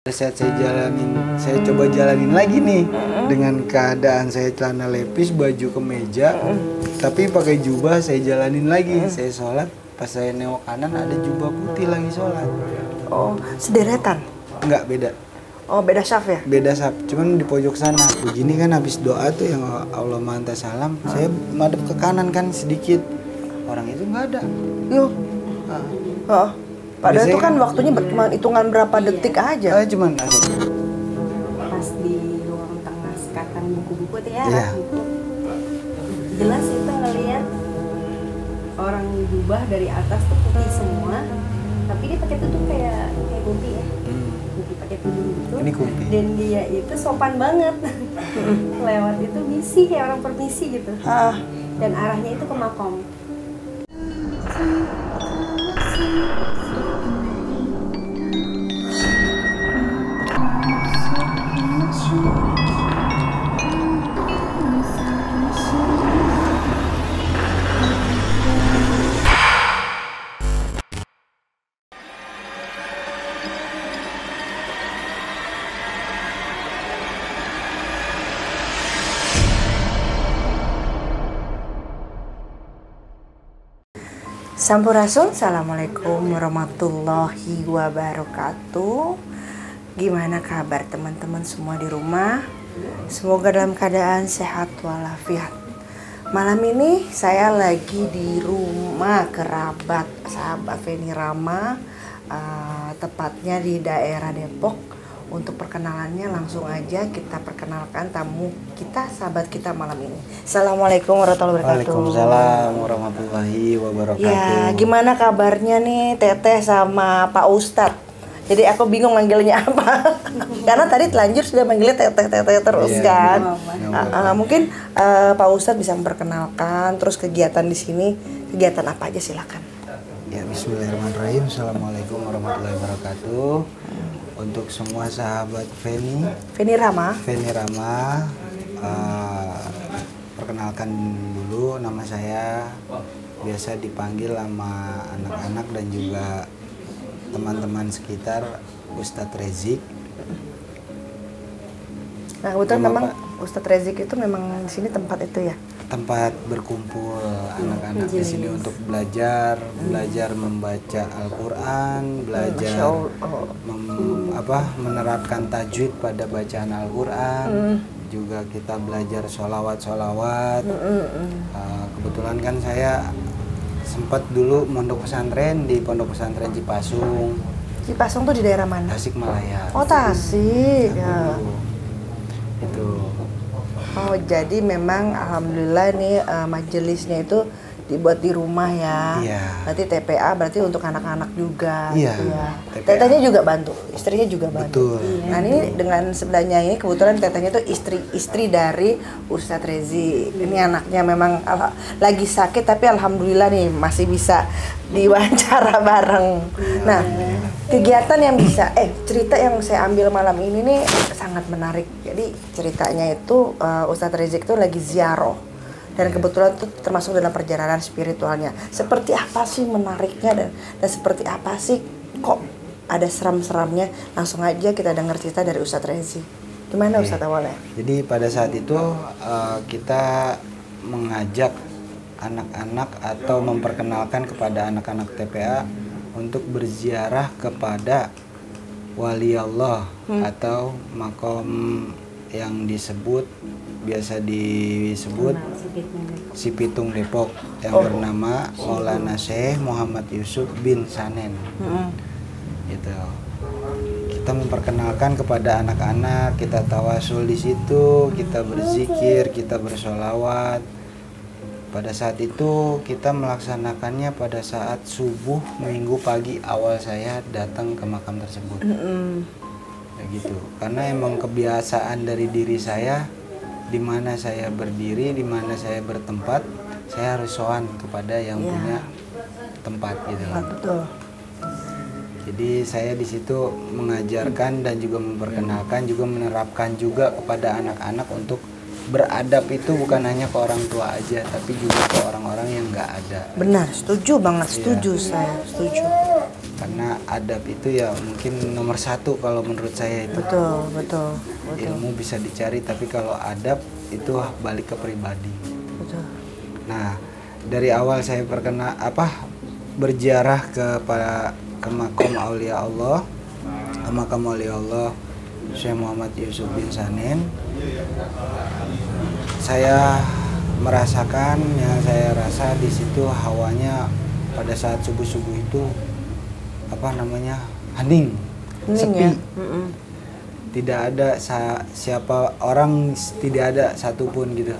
Saat saya coba jalanin lagi nih dengan keadaan saya celana lepis, baju kemeja, tapi pakai jubah saya jalanin lagi. Saya sholat, pas saya nengok kanan ada jubah putih lagi sholat. Oh, sederetan? Enggak, beda. Oh, beda syaf ya? Beda syaf, cuman di pojok sana. Begini kan habis doa tuh yang Allah manta salam, saya madep ke kanan kan sedikit. Orang itu nggak ada. Yuk. Nah. Padahal itu kan waktunya cuma hitungan berapa detik aja. Cuman pas di ruang tengah sekatan buku-buku tuh ya, Iya. buku. Jelas itu ngelihat orang jubah dari atas tuh putih semua, tapi dia pakai tutup kayak kumpi ya, kumpi pakai tudung gitu. Ini kumpi. Dan dia itu sopan banget, lewat itu misi kayak orang permisi gitu. Dan arahnya itu ke makom. Sampurasun, assalamualaikum warahmatullahi wabarakatuh. Gimana kabar teman-teman semua di rumah? Semoga dalam keadaan sehat walafiat. Malam ini saya lagi di rumah kerabat sahabat Feni Rama, tepatnya di daerah Depok. Untuk perkenalannya langsung aja kita perkenalkan tamu kita, sahabat kita malam ini. Assalamualaikum warahmatullahi wabarakatuh. Waalaikumsalam warahmatullahi wabarakatuh. Ya, gimana kabarnya nih Teteh sama Pak Ustadz? Jadi aku bingung manggilnya apa. Karena tadi telanjur sudah manggilnya Teteh terus kan. Mungkin Pak Ustadz bisa memperkenalkan terus kegiatan di sini, kegiatan apa aja silakan. Ya, bismillahirrahmanirrahim. Assalamualaikum warahmatullahi wabarakatuh. Untuk semua sahabat Feni Rama, perkenalkan dulu, nama saya biasa dipanggil sama anak-anak dan juga teman-teman sekitar Ustadz Rezik. Nah, kebetulan memang Ustadz Rezik itu memang di sini tempat itu ya. Tempat berkumpul anak-anak di sini untuk belajar membaca Al-Qur'an, belajar menerapkan tajwid pada bacaan Al-Qur'an. Juga kita belajar sholawat. Kebetulan kan saya sempat dulu mondok pesantren di Pondok Pesantren Cipasung. Cipasung tuh di daerah mana? Tasikmalaya. Oh, Tasik. Ya. Itu. Oh, jadi memang alhamdulillah nih majelisnya itu dibuat di rumah ya. Iya. Berarti TPA berarti untuk anak-anak juga. Iya. Gitu ya. TPA. Tetehnya juga bantu, istrinya juga bantu. Betul. Nah, ini dengan sebelahnya ini kebetulan tetehnya itu istri dari Ustadz Rezi. Ini anaknya memang lagi sakit tapi alhamdulillah nih masih bisa diwawancara bareng. Nah, kegiatan yang bisa cerita yang saya ambil malam ini nih sangat menarik. Jadi ceritanya itu Ustadz Rezik itu lagi ziarah dan kebetulan itu termasuk dalam perjalanan spiritualnya. Seperti apa sih menariknya dan seperti apa sih kok ada seram-seramnya? Langsung aja kita dengar cerita dari Ustadz Rezik. Gimana Ustadz awalnya? Jadi pada saat itu kita mengajak anak-anak atau memperkenalkan kepada anak-anak TPA untuk berziarah kepada wali Allah atau makom yang biasa disebut Sipitung Depok yang bernama Maulana Syekh Muhammad Yusuf bin Sanen. Gitu. Kita memperkenalkan kepada anak-anak, kita tawasul di situ, kita berzikir, kita bersolawat. Pada saat itu kita melaksanakannya pada saat subuh Minggu pagi awal saya datang ke makam tersebut. Gitu. Karena emang kebiasaan dari diri saya, di mana saya berdiri, di mana saya bertempat, saya harus sowan kepada yang punya tempat gitu. Betul. Jadi saya di situ mengajarkan dan juga memperkenalkan, juga menerapkan juga kepada anak-anak untuk beradab itu bukan hanya ke orang tua aja, tapi juga ke orang-orang yang nggak ada. Benar, setuju banget, setuju saya, setuju. karena adab itu ya mungkin nomor satu kalau menurut saya itu. Betul. Ilmu bisa dicari, tapi kalau adab itu balik ke pribadi. Betul. Nah, dari awal saya berziarah ke makam aulia Allah, Syekh Muhammad Yusuf bin Sanin. Saya merasakan yang saya rasa di situ hawanya pada saat subuh itu hening, sepi. Ya? Tidak ada siapa orang, tidak ada satupun gitu.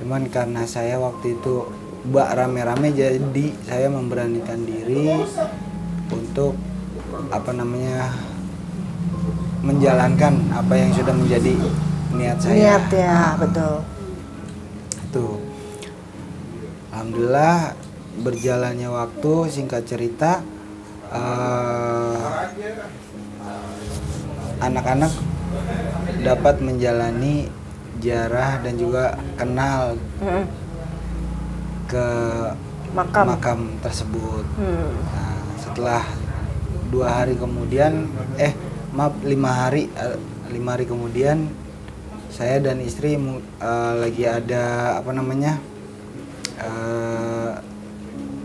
Cuman karena saya waktu itu rame-rame, jadi saya memberanikan diri untuk menjalankan apa yang sudah menjadi niat saya. Niat ya, betul. Itu alhamdulillah berjalannya waktu, singkat cerita anak-anak dapat menjalani ziarah dan juga kenal ke makam tersebut. Nah, setelah 5 hari kemudian saya dan istri lagi ada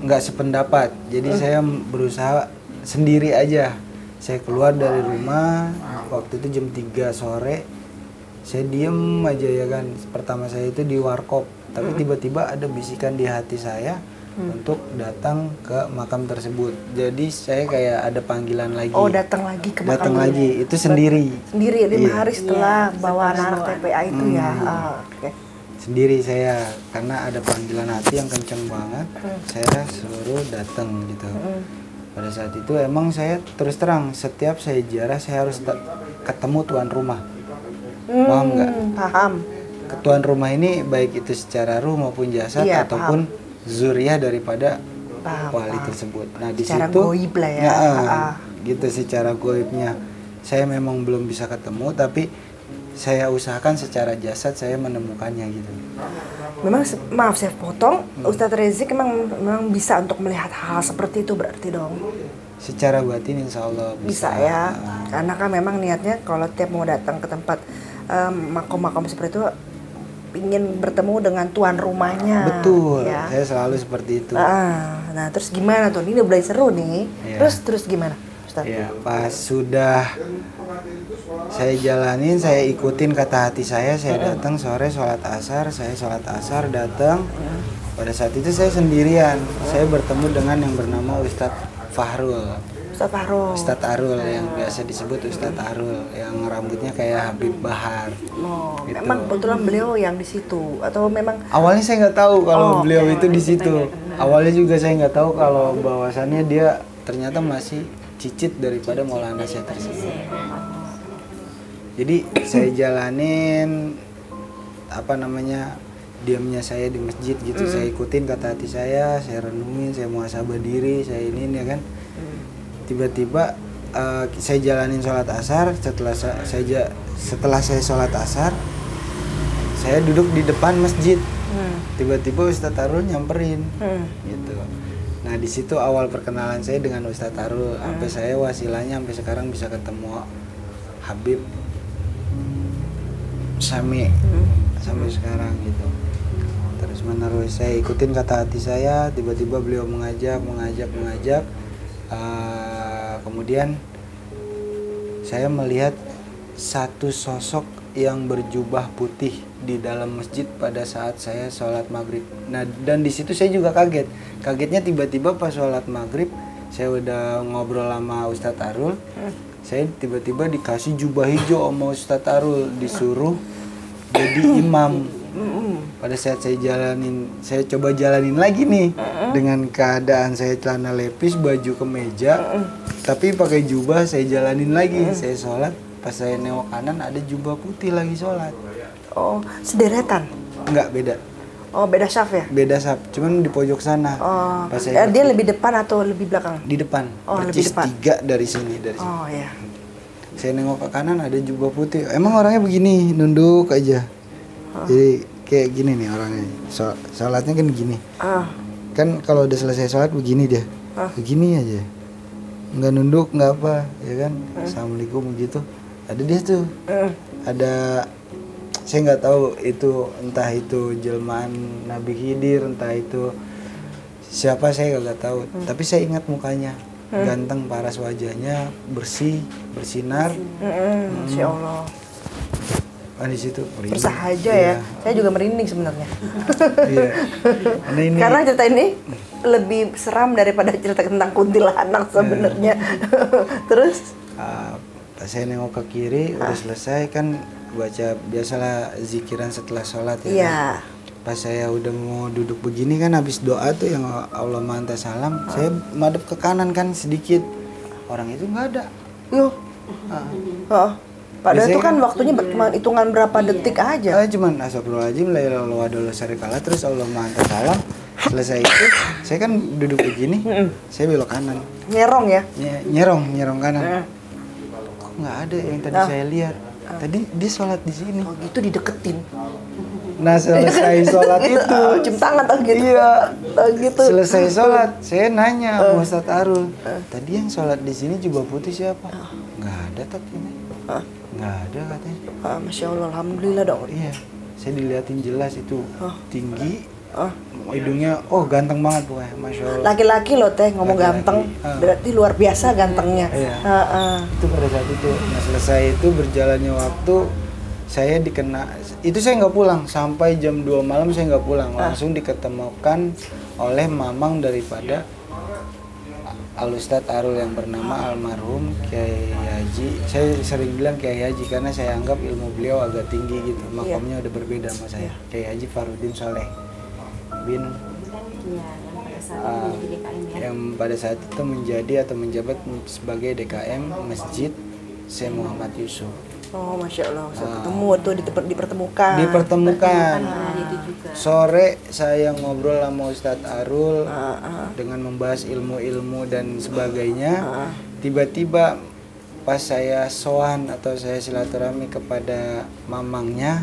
nggak sependapat, jadi saya berusaha sendiri aja. Saya keluar dari rumah waktu itu jam 3 sore, saya diem aja ya kan. Pertama saya itu di warkop, tapi tiba-tiba ada bisikan di hati saya untuk datang ke makam tersebut. Jadi saya kayak ada panggilan lagi. Oh, datang lagi ke makam. Datang lagi, itu sendiri. Sendiri 5 hari setelah bawa anak TPA itu ya. Oke. Sendiri saya, karena ada panggilan hati yang kenceng banget. Saya suruh datang gitu. Pada saat itu emang saya terus terang, setiap saya ziarah saya harus ketemu tuan rumah. Paham nggak? Paham. Tuan rumah ini baik itu secara ruh maupun jasad ataupun zuriyah daripada wali tersebut. Nah, di secara situ goib lah ya. Gitu secara goibnya. Saya memang belum bisa ketemu, tapi saya usahakan secara jasad saya menemukannya gitu. Memang maaf saya potong, Ustadz Rezik memang bisa untuk melihat hal seperti itu berarti dong. Secara batin insya Allah bisa ya. Karena kan memang niatnya kalau tiap mau datang ke tempat makom-makom seperti itu ingin bertemu dengan tuan rumahnya. Betul, ya. Saya selalu seperti itu. Nah, terus gimana tuh? Ini udah mulai seru nih. Ya. Terus gimana, Ustaz? Ya, pas sudah saya jalanin, saya ikutin kata hati saya datang sore sholat asar, datang. Pada saat itu saya sendirian, saya bertemu dengan yang bernama Ustadz Fahrul. Ustadz Arul yang biasa disebut Ustadz Arul, yang rambutnya kayak Habib Bahar. Gitu. Memang kebetulan beliau yang di situ atau memang? Awalnya saya nggak tahu kalau beliau itu di situ. Awalnya juga saya nggak tahu kalau bahwasannya dia ternyata masih cicit daripada Maulana Syekh tersebut. Jadi saya jalanin diamnya saya di masjid gitu. Saya ikutin kata hati saya renungin, saya muhasabah diri, saya ini ya kan. Tiba-tiba saya jalanin sholat asar. Setelah saya sholat asar, saya duduk di depan masjid. Tiba-tiba Ustadz Arul nyamperin, gitu. Nah, di situ awal perkenalan saya dengan Ustadz Arul. Sampai saya wasilahnya sampai sekarang bisa ketemu Habib Sami sampai sekarang gitu. Terus menerus saya ikutin kata hati saya. Tiba-tiba beliau mengajak. Kemudian saya melihat satu sosok yang berjubah putih di dalam masjid pada saat saya sholat maghrib. Nah, dan di situ saya juga kaget. Kagetnya tiba-tiba pas sholat maghrib, saya udah ngobrol sama Ustadz Arul. Saya tiba-tiba dikasih jubah hijau sama Ustadz Arul, disuruh jadi imam. Pada saat saya coba jalanin lagi nih dengan keadaan saya celana lepis, baju kemeja, tapi pakai jubah saya jalanin lagi. Saya sholat, pas saya nengok kanan ada jubah putih lagi sholat. Oh, sederetan? Enggak, beda. Oh, beda saf ya? Beda saf, cuman di pojok sana. Oh, dia lebih depan atau lebih belakang? Di depan. Oh, lebih depan. 3 dari sini. Oh, ya. Saya nengok ke kanan ada jubah putih. Emang orangnya begini, nunduk aja. Jadi kayak gini nih orangnya. Sholatnya kan gini. Kan kalau udah selesai sholat begini dia. Begini aja. nggak nunduk nggak apa ya kan, assalamualaikum gitu. Ada dia tuh, ada saya nggak tahu itu entah itu jelmaan Nabi Khidir, entah itu siapa saya nggak tahu. Tapi saya ingat mukanya, ganteng, paras wajahnya, bersih, bersinar. Masya Allah. Di situ merinding. Bersahaja Iya. ya. Saya juga merinding sebenarnya. Iya. Nah, ini Karena cerita ini lebih seram daripada cerita tentang kuntilanak sebenarnya. Terus pas saya nengok ke kiri udah selesai kan, baca biasalah zikiran setelah sholat ya. iya. Kan? Pas saya udah mau duduk begini kan, habis doa tuh yang Allah manta salam, saya madep ke kanan kan sedikit, orang itu nggak ada. Yuh. Padahal Biasanya itu kan kan- waktunya cuma hitungan berapa detik aja. Cuman astagfirullahaladzim, la ilaha illallah wa syarika lah, terus Allah manta salam. Selesai itu saya kan duduk begini, saya belok kanan, Nyerong ya. nyerong kanan. Kok nggak ada yang tadi saya lihat? Tadi dia sholat di sini. Oh gitu dideketin. Nah selesai sholat itu, Cium tangan tau gitu. iya, Tau gitu. selesai sholat, saya nanya sama Ustadz Arul, tadi yang sholat di sini jubah putih siapa? Nggak ada tapi nggak ada katanya. Masya Allah, alhamdulillah dong. Iya, saya diliatin jelas itu, tinggi, Ah. hidungnya, ganteng banget pokoknya, masya Allah. Laki-laki loh teh ngomong Laki-laki. ganteng, berarti luar biasa gantengnya. Iya. Heeh. Itu pada saat itu, nah selesai itu berjalannya waktu, saya dikena, itu saya nggak pulang sampai jam 2 malam, saya nggak pulang, langsung diketemukan oleh mamang daripada Al Ustadz Arul yang bernama almarhum Kiai Haji. Saya sering bilang Kiai Haji karena saya anggap ilmu beliau agak tinggi gitu, makamnya udah berbeda sama saya. Kiai Haji Farudin Soleh bin Iya, yang pada saat itu menjadi DKM ya. yang pada saat itu menjadi atau menjabat sebagai DKM Masjid Syekh Muhammad Yusuf. Oh Masya Allah, saya ketemu tuh dipertemukan. Dipertemukan. Hari itu juga. Sore saya ngobrol sama Ustadz Arul dengan membahas ilmu-ilmu dan sebagainya. Tiba-tiba pas saya sowan atau saya silaturahmi kepada mamangnya,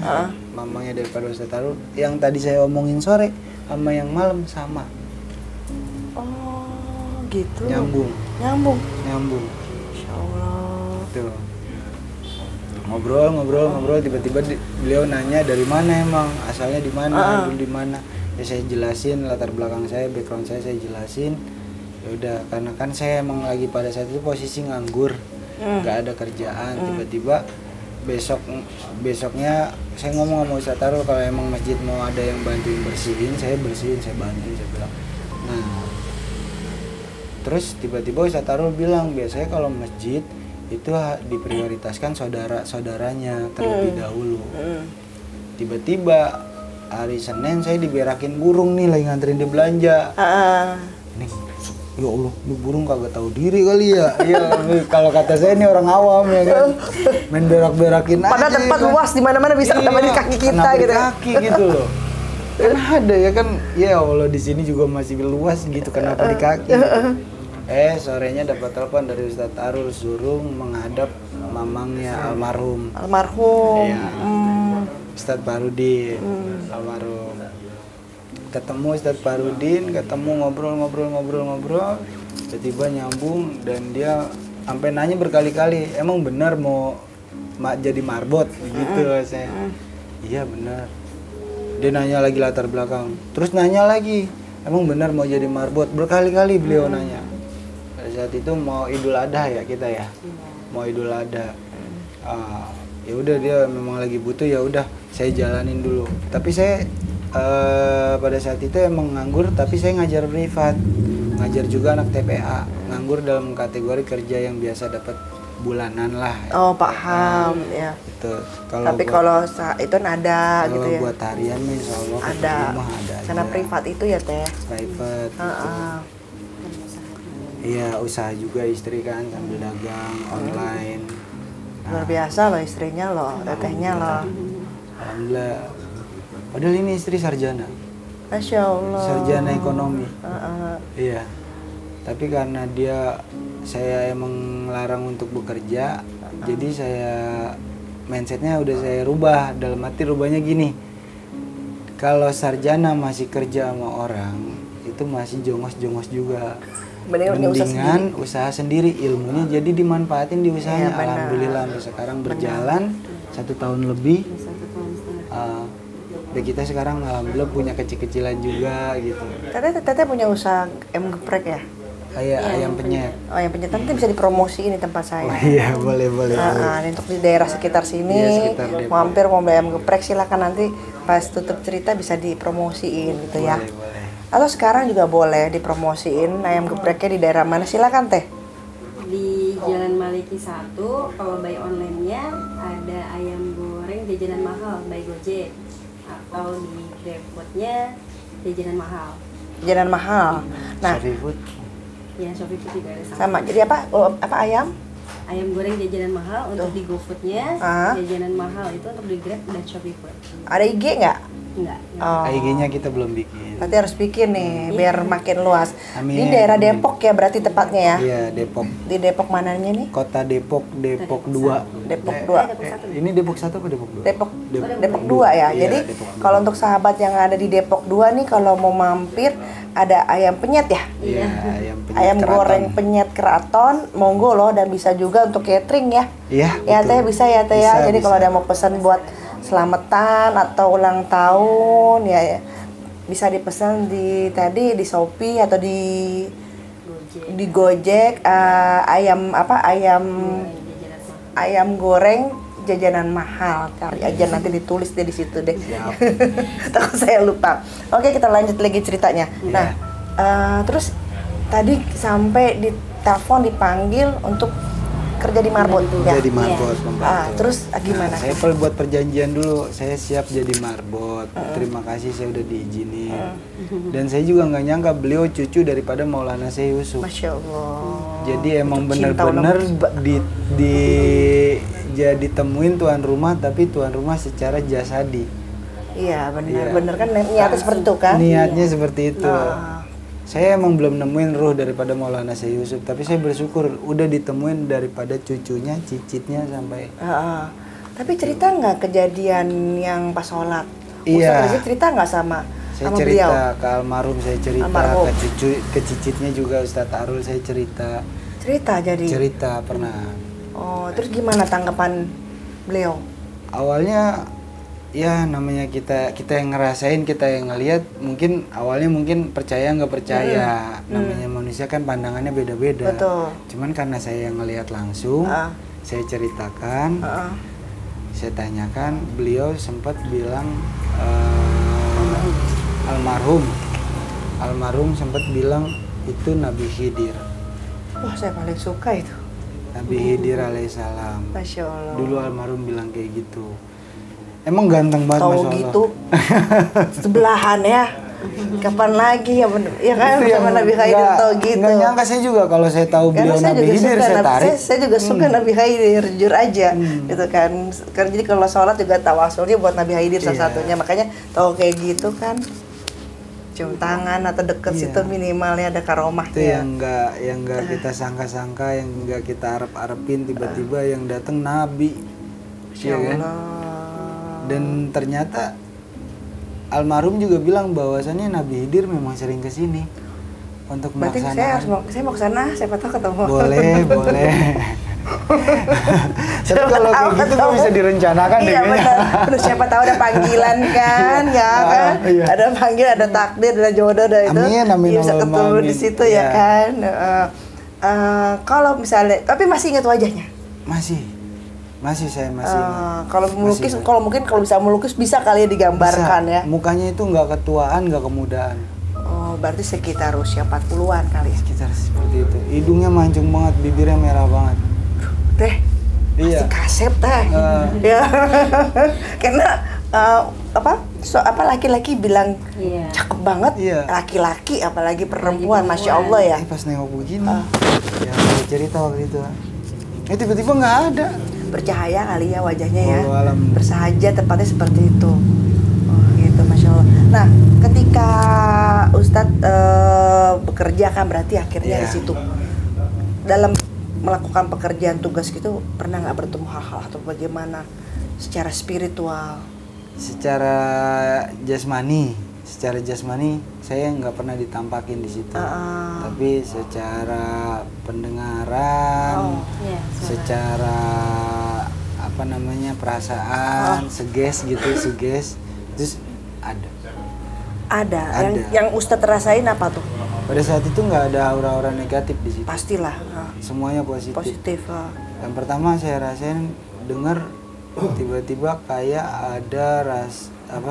mamangnya daripada Ustadz Arul, yang tadi saya omongin sore sama yang malam sama, Oh gitu. nyambung, Masya Allah. tuh. Ngobrol, tiba-tiba beliau nanya dari mana emang, asalnya di mana, dulu di mana. Ya saya jelasin latar belakang saya, background saya jelasin. Ya udah, karena kan saya emang lagi pada saat itu posisi nganggur, nggak ada kerjaan. Tiba-tiba besoknya saya ngomong sama Ustadz Arul kalau emang masjid mau ada yang bantuin bersihin, saya bersihin, saya bantuin, saya bilang. Nah, terus tiba-tiba Ustadz Arul bilang biasanya kalau masjid itu diprioritaskan saudara-saudaranya terlebih dahulu. Tiba-tiba hari Senin saya diberakin burung nih, lagi nganterin dia belanja. Nih, ya Allah, ini burung kagak tahu diri kali ya. Iya, kalau kata saya ini orang awam ya kan. Main berak-berakin aja. Padahal tempat luas di mana-mana bisa ketemu di kaki kita kenapa gitu. di kaki gitu loh. Kan ada ya kan. Ya Allah, di sini juga masih luas gitu, kenapa di kaki? Sorenya dapat telepon dari Ustadz Arul suruh menghadap mamangnya almarhum. Iya. Ustadz Farudin almarhum. Ketemu Ustadz Farudin, ngobrol, tiba-tiba nyambung dan dia sampai nanya berkali-kali, emang benar mau jadi marbot gitu saya. Iya benar. Dia nanya lagi latar belakang, terus nanya lagi, emang benar mau jadi marbot, berkali-kali beliau nanya. Pada saat itu mau Idul Adha ya kita ya, mau Idul Adha. Ya udah dia memang lagi butuh, ya udah saya jalanin dulu. Tapi saya pada saat itu emang nganggur, tapi saya ngajar privat, ngajar juga anak TPA, nganggur dalam kategori kerja yang biasa dapat bulanan lah. Oh paham ya. Itu Tapi kalau itu ada gitu ya. buat harian nih insya Allah Ada. ada Karena aja. privat itu ya teh. Private gitu. Iya, usaha juga istri kan sambil dagang online. Luar biasa loh istrinya loh, tetehnya loh. Alhamdulillah. Padahal ini istri sarjana. Masya Allah. Sarjana ekonomi. Iya. Tapi karena saya emang larang untuk bekerja, jadi saya mindsetnya udah saya rubah. Dalam arti rubahnya gini, kalau sarjana masih kerja sama orang, itu masih jongos-jongos juga. Mendingan usaha sendiri, ilmunya jadi dimanfaatin di usahanya. Iya, benar. Alhamdulillah sampai sekarang berjalan 1 tahun lebih. 1,5 tahun. Dan kita sekarang alhamdulillah punya kecil-kecilan juga gitu. Teteh punya usaha ayam geprek ya? Kayak ayam penyet. Oh, ayam penyet nanti bisa dipromosiin di tempat saya. Oh iya, boleh. Ini untuk di daerah sekitar sini, Iya, sekitar Depok. mampir mau beli ayam geprek silakan, nanti pas tutup cerita bisa dipromosiin gitu ya. Boleh. Atau sekarang juga boleh dipromosiin ayam gepreknya di daerah mana, silakan teh. Di Jalan Maliki 1, kalau buy online-nya ada ayam goreng jajanan mahal by Gojek, atau di GrabFood-nya jajanan mahal. Jajanan mahal. Nah, Shopee Food. Ya, Shopee Food juga ada sama. Jadi apa? Apa ayam? Ayam goreng jajanan mahal untuk di GoFood-nya, Ah. jajanan mahal itu untuk di Grab dan Shopee Food. Ada IG nggak? Enggak. Oh. IG-nya kita belum bikin. Berarti harus bikin nih biar makin luas. Amin. Di daerah Depok ya berarti tepatnya ya. Iya, Depok. Di Depok mananya nih? Kota Depok 2. Depok 2. Ini Depok 1 apa Depok 2? Depok 2 ya. Iya, Jadi Depok 2. kalau untuk sahabat yang ada di Depok 2 nih, kalau mau mampir ada ayam penyet ya. Iya, ayam penyet Ayam keraton. goreng penyet keraton, monggo loh, dan bisa juga untuk catering ya. Iya, Ya betul. teh bisa ya teh ya. Bisa, Jadi kalau bisa. ada mau pesan buat selamatan atau ulang tahun ya, bisa dipesan di Shopee atau di Gojek. Ayam ayam goreng jajanan mahal. Cari aja nanti ditulis deh di situ deh. Takut saya lupa. Oke, kita lanjut lagi ceritanya. Nah, terus tadi sampai ditelepon dipanggil untuk kerja di marbot ya. Jadi marbot membantu. Terus gimana? Nah, saya buat perjanjian dulu, saya siap jadi marbot. Terima kasih saya udah diizinin. Dan saya juga nggak nyangka beliau cucu daripada Maulana Syekh Yusuf. Masya Allah. Jadi emang Cinta bener-bener ulama. jadi temuin tuan rumah, tapi tuan rumah secara jasadi. Iya benar, Iya. benar kan niatnya seperti itu kan? Niatnya seperti itu. Ah. Saya emang belum nemuin ruh daripada Maulana Syekh Yusuf, tapi saya bersyukur udah ditemuin daripada cucunya, cicitnya sampai. Tapi cerita nggak kejadian yang pas sholat? Iya. Ustaz Rizik cerita nggak sama Saya sama cerita beliau? ke almarhum, saya cerita Almarhum. ke cicitnya juga Ustadz Arul, saya cerita Cerita pernah. Oh, terus gimana tanggapan beliau? Awalnya ya namanya kita yang ngerasain, kita yang ngelihat, mungkin awalnya percaya nggak percaya. Namanya manusia kan pandangannya beda-beda. Betul. Cuman karena saya yang ngelihat langsung, saya ceritakan, saya tanyakan, beliau sempat bilang almarhum sempat bilang itu Nabi Khidir. Wah, saya paling suka itu. Nabi Khidir alaihissalam. Masya Allah. Dulu almarhum bilang kayak gitu. Emang ganteng banget, Tahu Masya Allah. gitu. Sebelahan ya. Kapan lagi ya bener? Ya kan Itu yang sama Nabi Khidir tahu gitu. Nggak nyangka saya juga kalau saya tahu beliau Karena saya Nabi juga Khidir, suka, saya tarik. saya juga suka Nabi Khidir, jujur aja, gitu kan. Karena jadi kalau sholat juga tawasulnya buat Nabi Khidir salah Iya. satunya, makanya tahu kayak gitu kan. Cium tangan atau deket Iya. situ minimalnya ada Itu karomahnya. yang nggak kita sangka-sangka, yang nggak kita harap-harapin, tiba-tiba yang datang Nabi. Masya Iya kan? Allah. Dan ternyata almarhum juga bilang bahwasannya Nabi Khidir memang sering kesini untuk Berarti melaksanakan. saya mau ke sana, siapa tahu ketemu. Boleh. Tapi kalau kayak gitu nggak bisa direncanakan deh Iya kayaknya. benar. Terus siapa tahu ada panggilan kan, ya kan? Iya. Ada panggil, ada takdir, ada jodoh, ada itu. Amin, amin, Iya, bisa Allahumma ketemu amin. di situ ya Iya. kan. Kalau misalnya, tapi masih ingat wajahnya. Masih saya masih ingat. Kalau melukis, Masih. kalau mungkin kalau bisa melukis bisa kali ya digambarkan Bisa. ya. Mukanya itu nggak ketuaan, nggak kemudaan. Oh, berarti sekitar usia 40-an kali ya. Sekitar seperti itu. Hidungnya mancung banget, bibirnya merah banget. Teh, Iya. masih kasep teh. Ya. Karena laki-laki bilang Iya. cakep banget, Iya. laki-laki apalagi perempuan, masya Allah ya. Pas nengok begini, ya saya cerita waktu itu. Tiba-tiba nggak ada. Bercahaya kali ya wajahnya ya, Wallahu alam. bersahaja tepatnya seperti itu. Oh gitu, masya Allah. Nah, ketika Ustadz bekerja kan berarti akhirnya Iya. di situ dalam melakukan pekerjaan tugas gitu pernah nggak bertemu hal-hal atau bagaimana secara spiritual? Secara jasmani secara jasmani saya nggak pernah ditampakin di situ, tapi secara pendengaran, Iya, secara apa namanya perasaan, suges gitu, suges, terus ada. Ada. Yang Ustadz rasain apa tuh? Pada saat itu nggak ada aura-aura negatif di situ. Pastilah. Semuanya positif. Positif. Yang pertama saya rasain dengar tiba-tiba kayak ada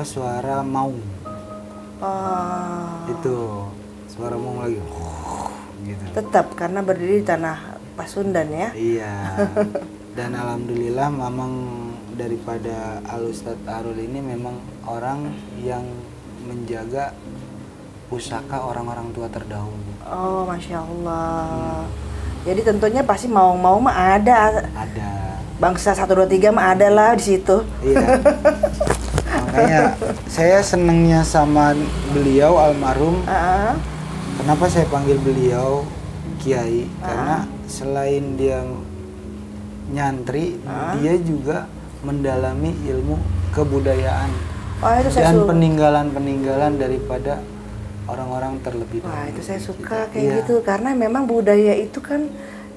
suara maung. Itu suara maung lagi. Gitu. Tetap karena berdiri di tanah Pasundan ya. Iya. Dan alhamdulillah memang daripada Al Ustadz Arul ini memang orang yang menjaga pusaka orang-orang tua terdahulu. Oh, Masya Allah. Jadi tentunya pasti mau mah ada. Ada. Bangsa 1, 2, 3 mah ada lah di situ. Iya. Makanya saya senengnya sama beliau almarhum. Kenapa saya panggil beliau Kiai? Karena selain dia nyantri, dia juga mendalami ilmu kebudayaan. Itu saya Dan peninggalan-peninggalan daripada orang-orang terlebih dahulu. Wah, itu saya suka kayak gitu karena memang budaya itu kan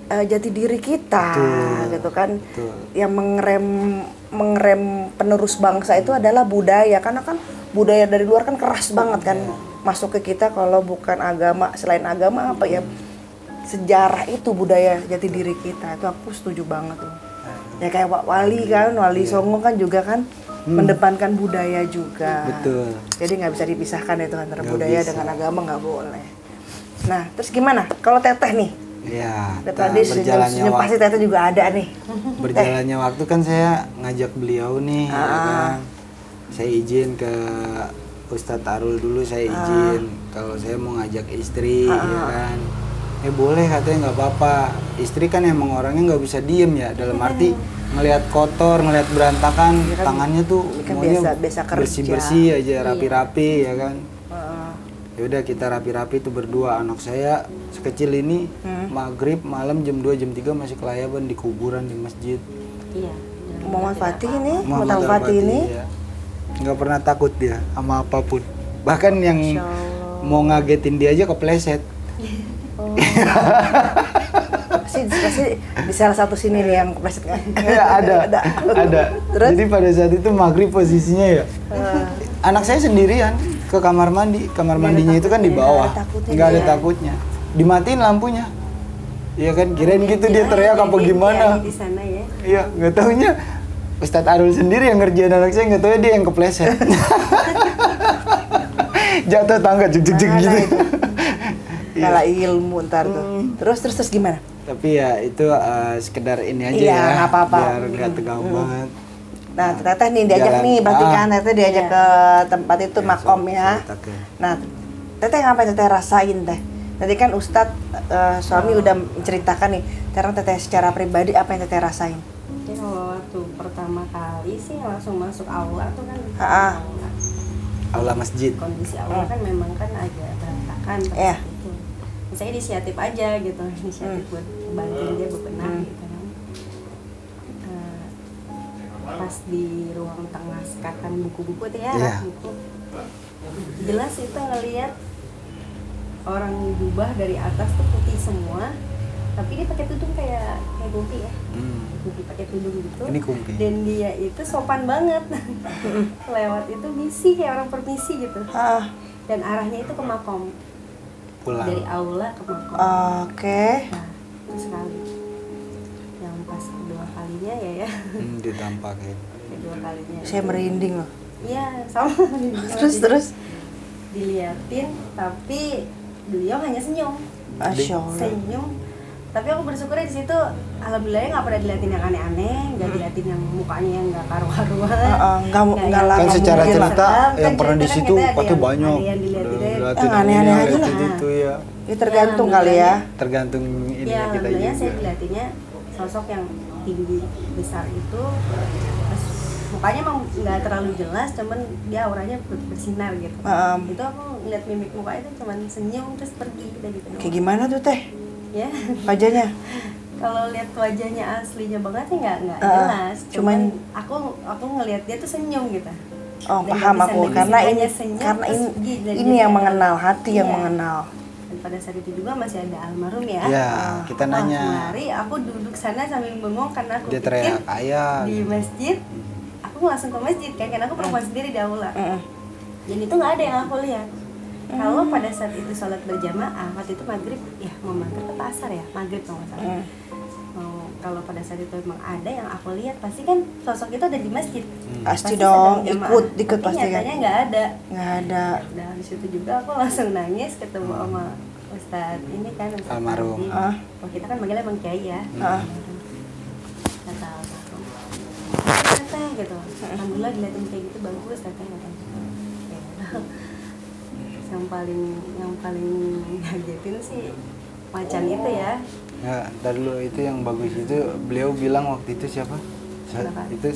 jati diri kita. Betul. Gitu kan. Betul. Yang mengerem penerus bangsa itu adalah budaya, karena kan budaya dari luar kan keras banget kan masuk ke kita. Kalau bukan agama, selain agama apa ya, sejarah itu budaya jati diri kita. Itu aku setuju banget tuh. Ya kayak Wali kan, Wali Songo kan juga kan mendepankan budaya juga. Betul. Jadi nggak bisa dipisahkan itu antara Nggak budaya bisa. dengan agama, nggak boleh. Nah, terus gimana? Kalau Teteh nih? Ya, Tadi senyum pasti Teteh juga ada nih. Berjalannya waktu kan saya ngajak beliau nih, ya kan. Saya izin ke Ustadz Arul dulu, saya izin kalau saya mau ngajak istri, ya kan. Boleh katanya, nggak apa-apa. Istri kan emang orangnya nggak bisa diem ya, dalam arti ngelihat kotor, ngelihat berantakan, ya kan, tangannya tuh kan maunya biasa bersih-bersih aja, rapi-rapi ya kan. Ya udah kita rapi-rapi tuh berdua. Anak saya sekecil ini maghrib malam jam 2 jam 3 masih kelayaban di kuburan di masjid. Iya. Muhammad Fatih ini, Muhammad Muhammad Fatih ini ya. Nggak pernah takut dia sama apapun. Bahkan yang mau ngagetin dia aja kepleset. pasti di salah satu sini nih yang kepleset kan? Ya, ada. Terus? Jadi pada saat itu maghrib posisinya ya. Anak saya sendirian ke kamar mandi. Kamar mandinya itu kan di bawah. Nggak ada takutnya. Dimatiin lampunya. Iya kan, kirain gitu dia teriak apa gimana. Di sana ya. Iya, nggak taunya Ustadz Arul sendiri yang ngerjain anak saya, nggak taunya dia yang kepleset. Jatuh tangga jek gitu. Kalah ilmu ntar tuh. Terus gimana? Tapi ya itu sekedar ini aja Iya, ya, nggak apa-apa. biar nggak tegang banget. Nah, Teteh nih diajak Jalan. nih, berarti kan Teteh diajak ke tempat itu makom ya. Nah, Teteh ngapain Teteh rasain Teh? Tadi kan Ustadz suami udah menceritakan nih, sekarang Teteh secara pribadi apa yang Teteh rasain? Jadi kalau waktu pertama kali sih langsung masuk aula tuh kan. Aula masjid. Kondisi aula kan memang kan agak berantakan Iya. itu. Saya inisiatif aja gitu, inisiatif buat bantuin dia bebenah gitu kan. Pas di ruang tengah sekatan buku-buku tuh ya, Iya. buku. Jelas itu ngelihat orang jubah dari atas tuh putih semua, tapi dia pakai tudung kayak kumpi ya. Kumpi pakai tudung gitu. Ini kumpi. Dan dia itu sopan banget. Lewat itu misi kayak orang permisi gitu. Dan arahnya itu ke makom. Pulang. Dari aula ke makom. Oke. Nah, itu sekali. Yang pas kedua kalinya ya. Ditampakin. Kedua kalinya. Saya merinding loh. Iya, sama. Terus Diliatin, tapi beliau hanya senyum. Masya Allah. Senyum. Tapi aku bersyukurnya di situ, alhamdulillah nggak pernah diliatin yang aneh-aneh, nggak diliatin yang mukanya yang nggak karu-karuan. Nggak lah. Kan secara mungkin lah. cerita Kan yang pernah di cerita kan situ kita ada pasti yang- banyak. ada yang diliatin aja. Diliatin aneh-aneh ini, aja diliatin lah. itu ya. Ya tergantung kali ya. Tergantung ini Ya, kita alhamdulillah juga. saya diliatinnya sosok yang tinggi besar itu, terus mukanya emang nggak terlalu jelas, cuman dia auranya bersinar gitu. Itu aku lihat mimik mukanya itu cuman senyum terus pergi udah gitu doang. Kayak gimana tuh Teh Ya. wajahnya? Kalau lihat wajahnya aslinya banget sih nggak jelas. Cuman aku ngelihat dia tuh senyum gitu. Oh, Dan paham nggak bisa aku. medis, Karena hanya ini senyum, karena terus ini yang kayak- mengenal, hati yang Iya. mengenal. Dan pada saat itu juga masih ada almarhum ya. Ya, kita Aku nanya. langsung lari, aku duduk sana sambil bengong karena aku Dia pikir teriak ayah. di masjid. Aku langsung ke masjid kan, karena aku perempuan sendiri di aula. Mm-mm. Dan itu nggak ada yang aku lihat. Kalau pada saat itu sholat berjamaah, waktu itu maghrib, ya mau maghrib atau asar ya, maghrib kalau nggak salah. Kalau pada saat itu memang ada yang aku lihat, pasti kan sosok itu ada di masjid. Pasti sedang dong, jamaah. ikut Tapi pasti kan. nyatanya nggak ada. Nggak ada. Nah di situ juga aku langsung nangis ketemu sama Ustadz ini kan, Ustadz Almarhum. Ardi. Ah. Oh, kita kan manggilnya Bang Kiai ya. Ah. Kata almarhum, teteh gitu. Alhamdulillah dilihatin kayak gitu bagus teteh katanya. Ya udah. yang paling ngagetin sih macan itu ya. Ya, ntar dulu itu yang bagus itu beliau bilang waktu itu siapa? Kenapa? Itu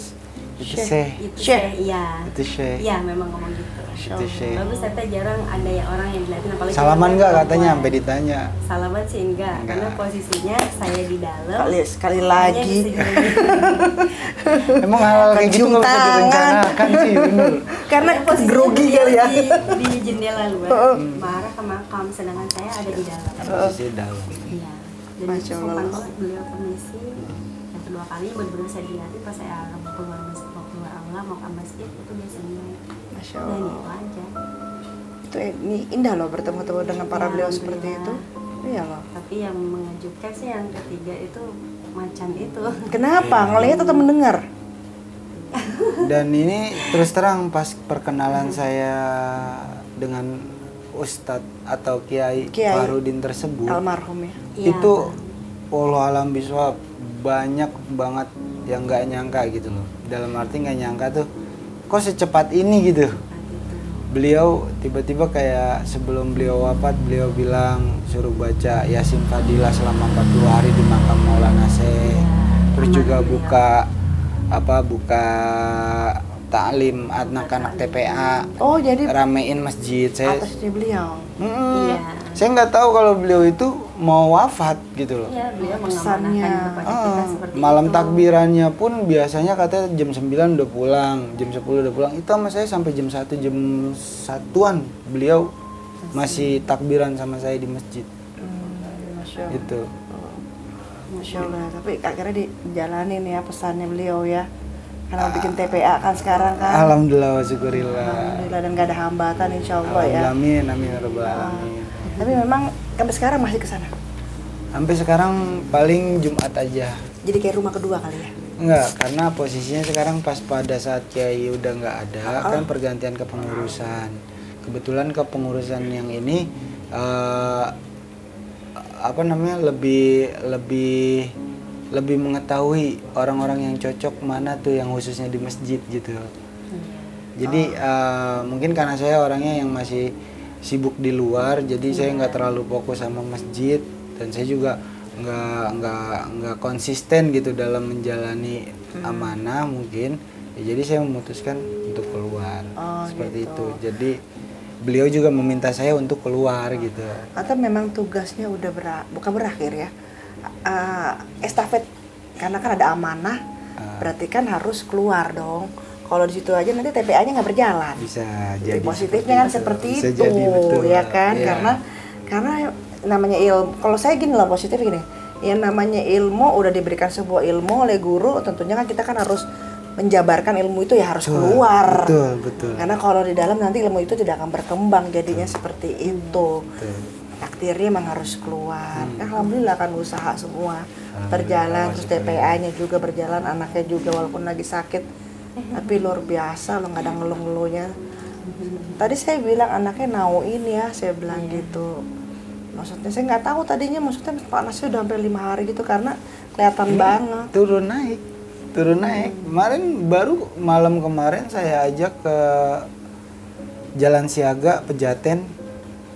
Syekh. Syekh. Itu Syekh. iya. Itu Syekh. Iya memang ngomong gitu. Itu Syekh. Bagus teteh, jarang ada yang orang yang dilihatin apalagi Salaman orang nggak perempuan. katanya sampai ditanya. Salaman sih enggak, Enggak. karena posisinya saya di dalam. Sekali hanya lagi. disegini. Emang hal kayak gitu nggak bisa Cium tangan. direncanakan sih, bener. Karena Posisinya grogi beliau kali ya. di jendela luar, marah ke makam, sedangkan saya ada di dalam. Posisi dalam. Iya. Dan Masya itu sopan Allah. banget, beliau permisi. Yang kedua kali benar-benar saya dilihatin pas saya mau keluar masjid, mau keluar aula, mau ke masjid itu dia senyum. Masya Dan Allah. itu aja. Itu ini indah loh bertemu-temu dengan para Ya, beliau seperti itu. Alhamdulillah. Iya loh. Tapi yang mengejutkan sih yang ketiga itu macan itu. Kenapa? Ngelihat atau mendengar? Dan ini terus terang pas perkenalan saya dengan Ustadz atau Kiai Kiai. Farudin tersebut, Almarhum ya. Iya, itu Allah alam biswab banyak banget yang nggak nyangka gitu loh. Dalam arti nggak nyangka tuh kok secepat ini gitu. Beliau tiba-tiba kayak sebelum beliau wafat beliau bilang suruh baca Yasin Fadilah selama 40 hari di makam Maulana Syekh. Terus juga buka taklim anak-anak TPA, Oh jadi ramein masjid. atasnya beliau. Iya. Saya nggak tahu kalau beliau itu mau wafat gitu loh. Iya, beliau Pesannya. mengamanahkan kepada kita seperti Malam itu. takbirannya pun biasanya katanya jam 9 udah pulang, jam 10 udah pulang. Itu sama saya sampai jam 1, jam 1-an beliau masih takbiran sama saya di masjid. Masya Allah. Itu. Masya Allah. Tapi akhirnya dijalanin ya pesannya beliau ya. Karena bikin TPA kan sekarang kan. Alhamdulillah wa syukurillah. Alhamdulillah dan gak ada hambatan insya Allah ya. Amin, amin ya rabbal alamin. Tapi memang sampai sekarang masih ke sana. Sampai sekarang paling Jumat aja. Jadi kayak rumah kedua kali ya. Enggak, karena posisinya sekarang pas pada saat Kiai udah nggak ada, kan pergantian kepengurusan. Kebetulan kepengurusan yang ini lebih mengetahui orang-orang yang cocok mana tuh yang khususnya di masjid gitu. Jadi mungkin karena saya orangnya yang masih sibuk di luar, jadi saya nggak terlalu fokus sama masjid dan saya juga nggak konsisten gitu dalam menjalani amanah mungkin. Ya, jadi saya memutuskan untuk keluar seperti gitu. itu. Jadi beliau juga meminta saya untuk keluar gitu. Atau memang tugasnya udah bukan berakhir ya. Estafet karena kan ada amanah, berarti kan harus keluar dong. Kalau di situ aja nanti TPA-nya nggak berjalan. Bisa Jadi jadi positifnya kan itu. seperti Bisa itu, jadi, betul. ya kan? Iya. Karena namanya ilmu. Kalau saya gini loh positif gini, yang namanya ilmu udah diberikan sebuah ilmu oleh guru, tentunya kan kita kan harus menjabarkan ilmu itu ya harus keluar. Betul. Karena kalau di dalam nanti ilmu itu tidak akan berkembang, jadinya seperti itu. Betul. Takdirnya emang harus keluar. Alhamdulillah kan usaha semua berjalan, terus TPA-nya juga berjalan, anaknya juga walaupun lagi sakit. Tapi luar biasa loh, nggak ada ngeluh-ngeluhnya. Tadi saya bilang anaknya nauin ya, saya bilang gitu. Maksudnya saya nggak tahu tadinya, maksudnya panasnya udah hampir 5 hari gitu karena kelihatan banget. Turun naik. Kemarin baru malam kemarin saya ajak ke Jalan Siaga Pejaten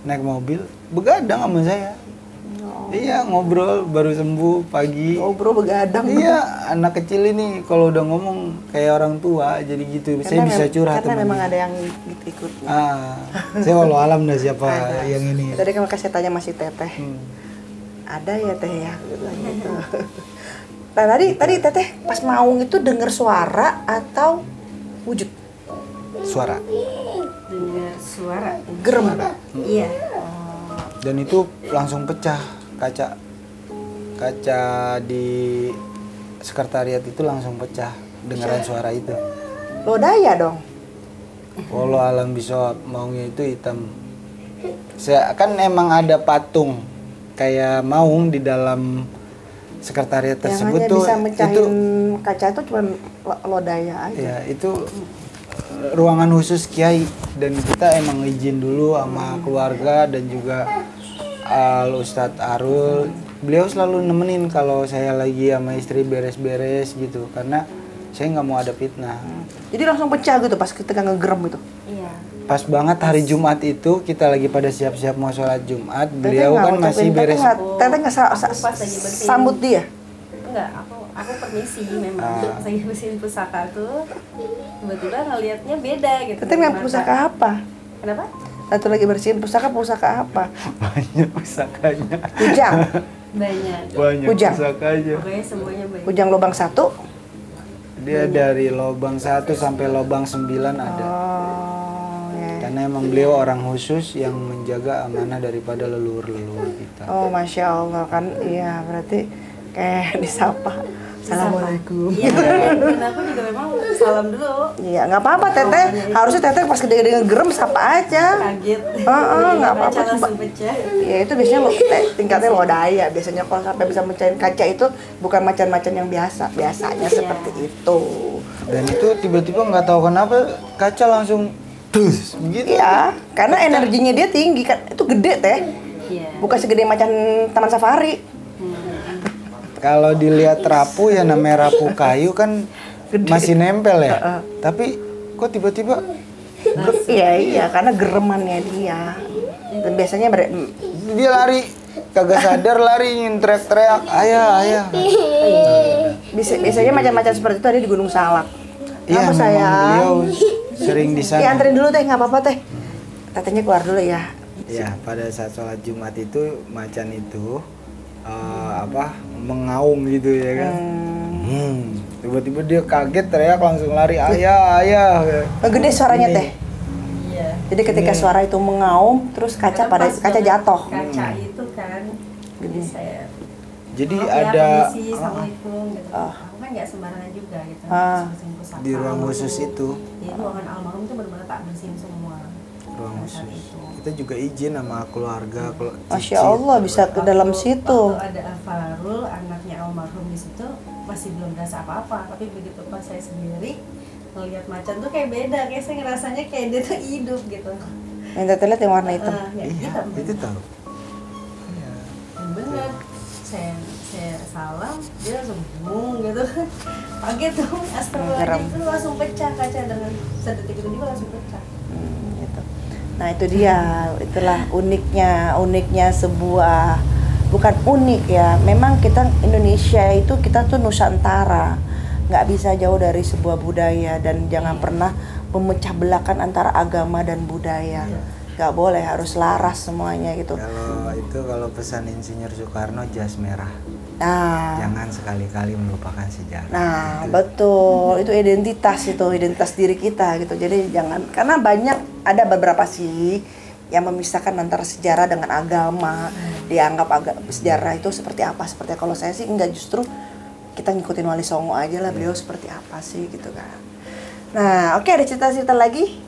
naik mobil, begadang sama saya. Iya, ngobrol baru sembuh pagi. Ngobrol begadang. Iya, anak kecil ini kalau udah ngomong kayak orang tua jadi gitu. Saya bisa curhat karena memang temennya. ada yang ikut. Saya walau alam dah siapa Ada. yang ini. Tadi kan saya tanya masih Teteh. Ada ya Teh ya gitu. Nah tadi Teteh pas maung itu dengar suara atau wujud? suara. Dengar suara. Gerem. Iya. Dan itu langsung pecah kaca di sekretariat itu langsung pecah dengaran suara itu. Lodaya dong. Walau alam bisawab, maunya itu hitam. Saya kan emang ada patung kayak maung di dalam sekretariat Yang tersebut hanya tuh bisa mecahin itu kaca itu cuma lodaya aja. ya itu ruangan khusus kiai, dan kita emang izin dulu sama keluarga dan juga Al Ustadz Arul. Beliau selalu nemenin kalau saya lagi sama istri beres-beres gitu, karena saya nggak mau ada fitnah. Jadi langsung pecah gitu pas kita ngegerem itu. Iya. Pas banget hari Jumat itu kita lagi pada siap-siap mau sholat Jumat, beliau kan masih beres. Teteh nggak sambut dia. Enggak, aku permisi memang. Saya bersihin pusaka tuh. Tiba-tiba ngelihatnya beda gitu. Teteh nggak pusaka apa? Kenapa? Satu lagi bersihin pusaka apa? Banyak pusakanya. Kujang. Banyak. Kujang. Pusakanya. Pokoknya semuanya banyak. Kujang lubang 1. Dia dari lubang 1 sampai lubang 9 ada. Oh, ya. Karena emang beliau orang khusus yang menjaga amanah daripada leluhur-leluhur kita. Oh, Masya Allah kan. Iya, berarti kayak disapa. Assalamualaikum. Iya, dan aku juga memang salam dulu. Iya, nggak apa-apa Teteh. Harusnya Teteh pas gede-gede ngegerem sapa aja. Kaget. Nggak apa-apa. Kaca langsung pecah. Ya itu biasanya tingkatnya lodaya. Biasanya kalau sampai bisa mecahin kaca itu bukan macan-macan yang biasa. Biasanya seperti itu. Dan itu tiba-tiba nggak tahu kenapa kaca langsung dus begitu. Iya, karena energinya dia tinggi kan. Itu gede Teh. Iya. Bukan segede macan taman safari. Kalau dilihat rapuh ya, namanya rapuh kayu kan masih nempel ya. Tapi kok tiba-tiba Iya, karena geremannya dia. Dan biasanya dia lari, kagak sadar lari, teriak-teriak, ayah. Biasanya macan-macan seperti itu ada di Gunung Salak. Iya, Apa memang sayang? beliau sering di sana. Dianterin dulu Teh, nggak apa-apa Teh. Tetehnya keluar dulu ya. Ya, pada saat sholat Jumat itu macan itu mengaum gitu ya kan. Tiba-tiba dia kaget, teriak, langsung lari, ayah. Gede suaranya Ini. Teh. Iya. Jadi ketika suara itu mengaum, terus kaca jatuh. Kaca itu kan. Jadi saya. Jadi "Maaf ya, ada permisi, assalamualaikum gitu. Aku kan nggak sembarangan juga gitu. Bersihin pusaka. di ruang khusus itu, Di ruangan almarhum tuh benar-benar tak bersihin semua. ruang Pada saat khusus. itu. Kita juga izin sama keluarga, Masya Allah bisa ke dalam situ. Waktu ada Alfarul, anaknya almarhum di situ masih belum berasa apa-apa, tapi begitu pas saya sendiri ngelihat macan tuh kayak beda, kayak saya ngerasanya kayak dia tuh hidup gitu. Yang Teteh lihat yang warna hitam. Ya, Iya, hitam. itu tahu. Dan bener, saya salam, dia langsung bung gitu. Kaget tuh, astagfirullahaladzim, itu langsung pecah kaca dengan sedetik itu juga langsung pecah. Gitu. Nah itu dia, itulah uniknya sebuah, bukan unik ya, memang kita Indonesia itu kita tuh Nusantara, nggak bisa jauh dari sebuah budaya, dan jangan pernah memecah belahkan antara agama dan budaya. Nggak boleh, harus laras semuanya gitu. Kalau pesan Insinyur Soekarno, jas merah. Nah, Jangan sekali-kali melupakan sejarah. nah betul, itu identitas diri kita gitu. Jadi jangan, karena ada beberapa sih yang memisahkan antara sejarah dengan agama. Dianggap sejarah itu seperti apa? Seperti kalau saya sih enggak, justru kita ngikutin Wali Songo aja lah, beliau seperti apa sih gitu kan. Nah, oke, ada cerita-cerita lagi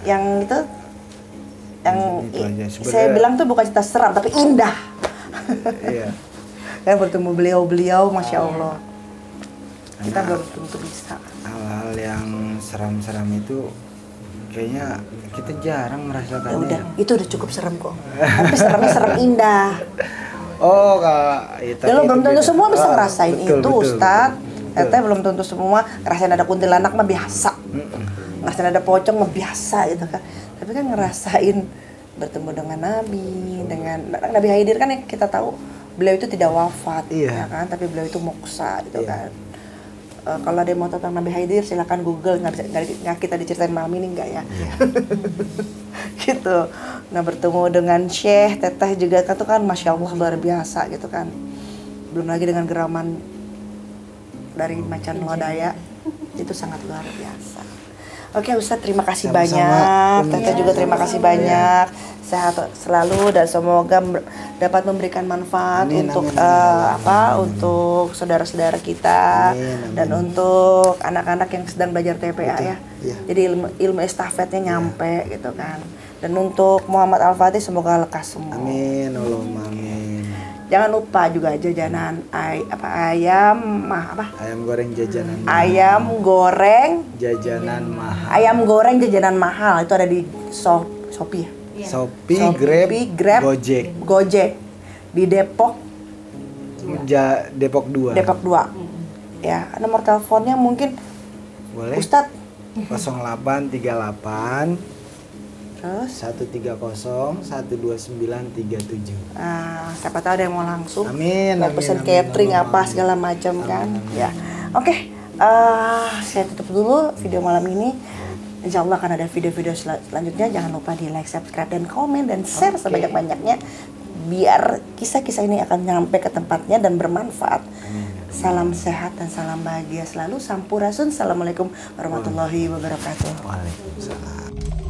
yang itu Itu aja. saya bilang tuh bukan cerita seram tapi indah. Iya. Kan bertemu beliau, Masya Allah. Kita belum tentu bisa. Hal-hal yang seram-seram itu kayaknya kita jarang Ya merasakannya. udah, itu udah cukup serem kok. Tapi seremnya serem indah. Oh, Kak, Ya lo belum tentu semua bisa ngerasain itu, Ustadz. betul. Teteh belum tentu semua ngerasain ada kuntilanak mah biasa. Ngerasain ada pocong mah biasa gitu kan. Tapi kan ngerasain bertemu dengan Nabi Haidir kan, yang kita tahu beliau itu tidak wafat, Iya. ya kan? Tapi beliau itu moksa gitu kan. Kalau ada yang mau tentang Nabi Haidir silakan Google, nggak kita diceritain malam ini nggak ya? Gitu. Nah, bertemu dengan Syekh Teteh juga kan, tuh kan Masya Allah luar biasa gitu kan. Belum lagi dengan geraman dari macan lodaya, itu sangat luar biasa. Oke Ustadz, terima kasih Sama-sama, banyak. Umi. Teteh juga terima kasih banyak. Sehat selalu dan semoga dapat memberikan manfaat Amin, untuk amin, amin. untuk saudara-saudara kita Amin, amin. dan untuk anak-anak yang sedang belajar TPA Betul, ya. iya. Jadi ilmu estafetnya nyampe gitu kan. Dan untuk Muhammad Al-Fatih semoga lekas semua. Amin, Allahumma amin. Jangan lupa juga jajanan ayam Ayam goreng jajanan ayam goreng Ayam mahal. jajanan mahal itu ada di Shopee ya? Shopee, Shopee, Grab, Gojek di Depok Depok 2. Depok 2. Ya, nomor teleponnya mungkin Boleh. Ustadz 0838 terus 130 12937. siapa tahu ada yang mau langsung Amin, mau amin, pesen amin, catering amin, apa amin. segala macam kan ya. Oke, saya tutup dulu video malam ini. Insya Allah akan ada video-video selanjutnya. Jangan lupa di like, subscribe, dan komen dan share sebanyak-banyaknya biar kisah-kisah ini akan nyampe ke tempatnya dan bermanfaat. Salam sehat dan salam bahagia selalu. Sampurasun. Assalamualaikum warahmatullahi wabarakatuh. Waalaikumsalam.